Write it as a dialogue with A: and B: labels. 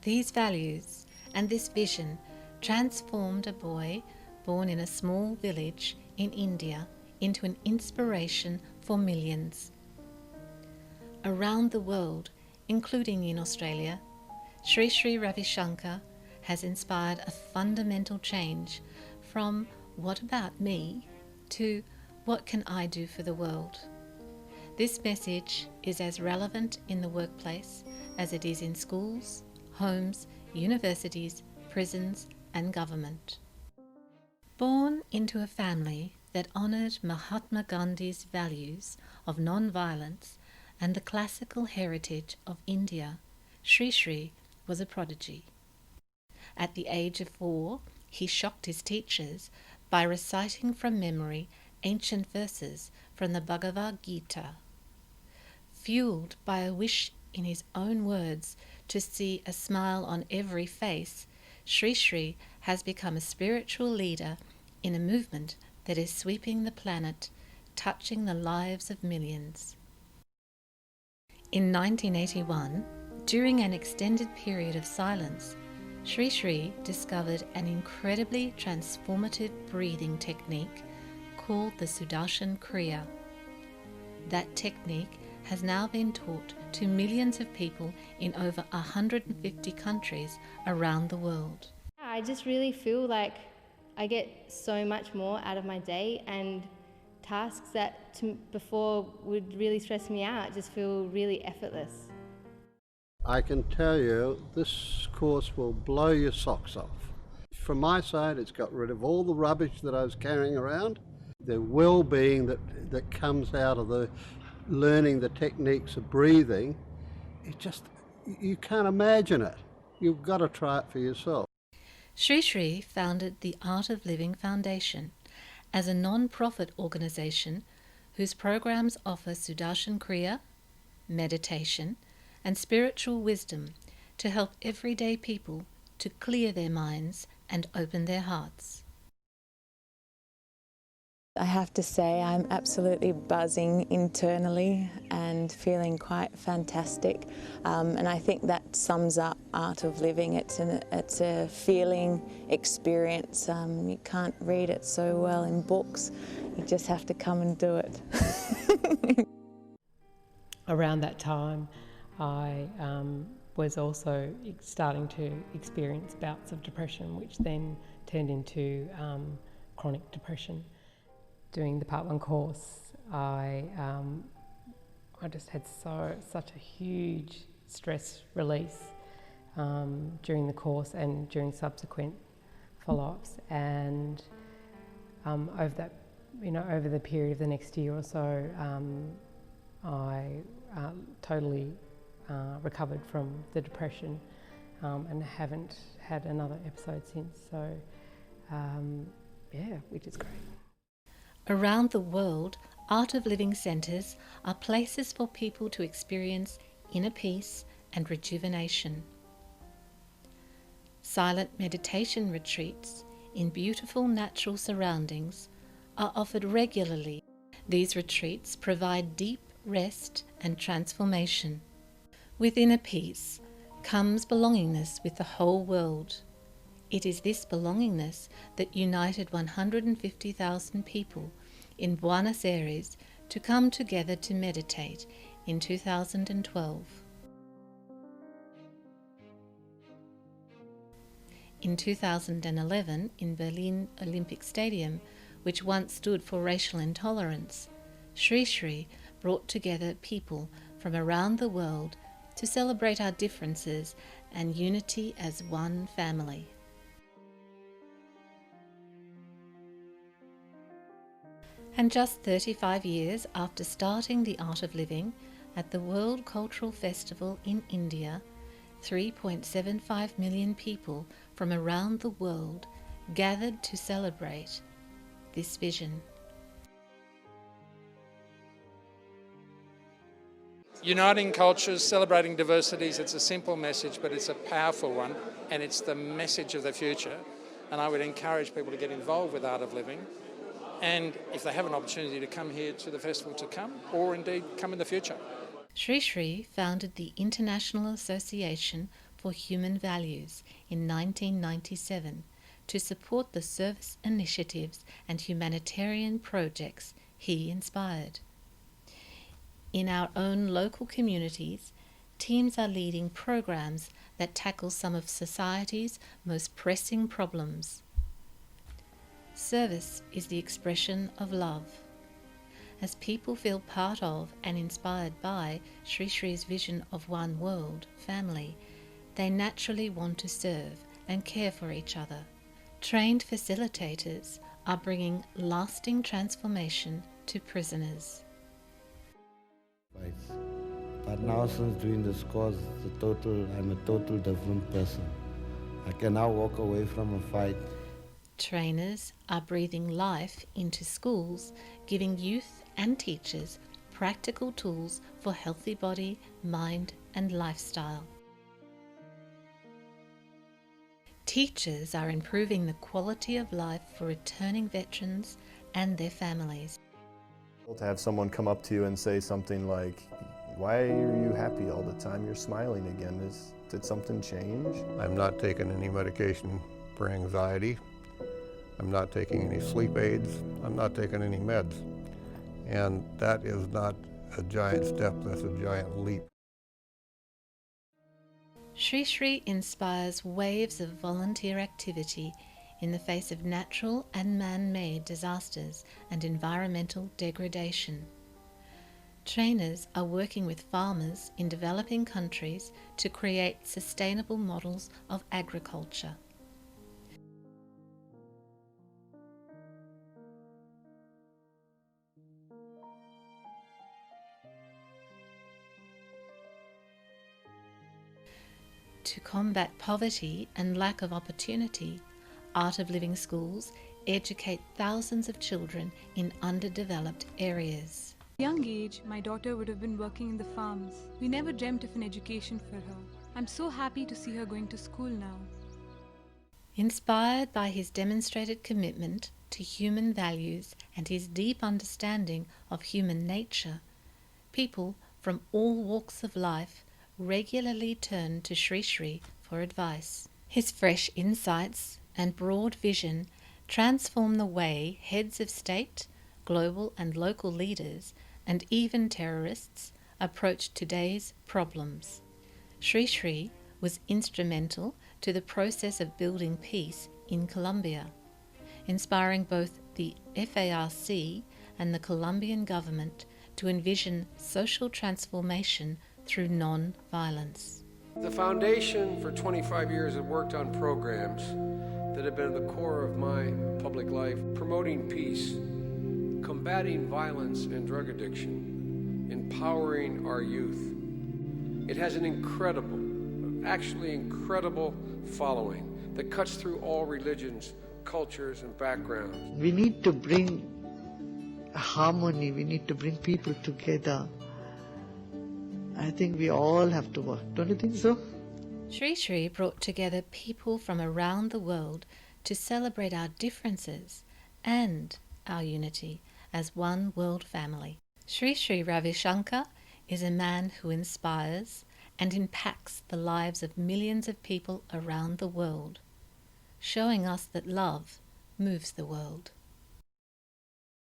A: These values and this vision transformed a boy born in a small village in India into an inspiration for millions. Around the world, including in Australia, Sri Sri Ravi Shankar has inspired a fundamental change from "what about me" to "what can I do for the world?" This message is as relevant in the workplace as it is in schools, homes, universities, prisons, and government. Born into a family that honoured Mahatma Gandhi's values of non-violence and the classical heritage of India, Sri Sri was a prodigy. At the age of 4, he shocked his teachers by reciting from memory ancient verses from the Bhagavad Gita. Fueled by a wish in his own words to see a smile on every face, Sri Sri has become a spiritual leader in a movement that is sweeping the planet, touching the lives of millions. In 1981, during an extended period of silence, Sri Sri discovered an incredibly transformative breathing technique called the Sudarshan Kriya. That technique has now been taught to millions of people in over 150 countries around the world.
B: I just really feel like I get so much more out of my day, and tasks that before would really stress me out just feel really effortless.
C: I can tell you this course will blow your socks off. From my side, it's got rid of all the rubbish that I was carrying around. The well-being that comes out of the learning the techniques of breathing, you can't imagine it. You've got to try it for yourself.
A: Sri Sri founded the Art of Living Foundation as a non-profit organisation whose programs offer Sudarshan Kriya, meditation, and spiritual wisdom to help everyday people to clear their minds and open their hearts.
D: I have to say I'm absolutely buzzing internally and feeling quite fantastic, and I think that sums up Art of Living. It's a feeling experience. You can't read it so well in books, you just have to come and do it.
E: Around that time I was also starting to experience bouts of depression, which then turned into chronic depression. Doing the Part 1 course, I just had such a huge stress release during the course and during subsequent follow-ups, and over the period of the next year or so, I totally recovered from the depression and haven't had another episode since. So, which is great.
A: Around the world, Art of Living centres are places for people to experience inner peace and rejuvenation. Silent meditation retreats in beautiful natural surroundings are offered regularly. These retreats provide deep rest and transformation. With inner peace comes belongingness with the whole world. It is this belongingness that united 150,000 people in Buenos Aires to come together to meditate in 2012. In 2011, in Berlin Olympic Stadium, which once stood for racial intolerance, Sri Sri brought together people from around the world to celebrate our differences and unity as one family. And just 35 years after starting the Art of Living at the World Cultural Festival in India, 3.75 million people from around the world gathered to celebrate this vision.
F: Uniting cultures, celebrating diversities, it's a simple message, but it's a powerful one, and it's the message of the future. And I would encourage people to get involved with Art of Living, and if they have an opportunity to come here to the festival, to come, or indeed come in the future.
A: Sri Sri founded the International Association for Human Values in 1997 to support the service initiatives and humanitarian projects he inspired. In our own local communities, teams are leading programs that tackle some of society's most pressing problems. Service is the expression of love. As people feel part of and inspired by Sri Sri's vision of one world, family, they naturally want to serve and care for each other. Trained facilitators are bringing lasting transformation to prisoners.
G: But now since doing this course, I'm a total different person. I can now walk away from a fight.
A: Trainers are breathing life into schools, giving youth and teachers practical tools for healthy body, mind and lifestyle. Teachers are improving the quality of life for returning veterans and their families.
H: To have someone come up to you and say something like, "Why are you happy all the time? You're smiling again. Did something change?"
I: I'm not taking any medication for anxiety. I'm not taking any sleep aids. I'm not taking any meds. And that is not a giant step, that's a giant leap.
A: Sri Sri inspires waves of volunteer activity in the face of natural and man-made disasters and environmental degradation. Trainers are working with farmers in developing countries to create sustainable models of agriculture. To combat poverty and lack of opportunity, Art of Living schools educate thousands of children in underdeveloped areas.
J: At a young age, my daughter would have been working in the farms. We never dreamt of an education for her. I'm so happy to see her going to school now.
A: Inspired by his demonstrated commitment to human values and his deep understanding of human nature, people from all walks of life regularly turn to Sri Sri for advice. His fresh insights and broad vision transform the way heads of state, global and local leaders, and even terrorists approach today's problems. Sri Sri was instrumental to the process of building peace in Colombia, inspiring both the FARC and the Colombian government to envision social transformation through non-violence.
K: The foundation for 25 years have worked on programs that have been at the core of my public life, promoting peace, combating violence and drug addiction, empowering our youth. It has an incredible following that cuts through all religions, cultures, and backgrounds.
L: We need to bring harmony, we need to bring people together. I think we all have to work. Don't you think so?
A: Sri Sri brought together people from around the world to celebrate our differences and our unity as one world family. Sri Sri Ravi Shankar is a man who inspires and impacts the lives of millions of people around the world, showing us that love moves the world.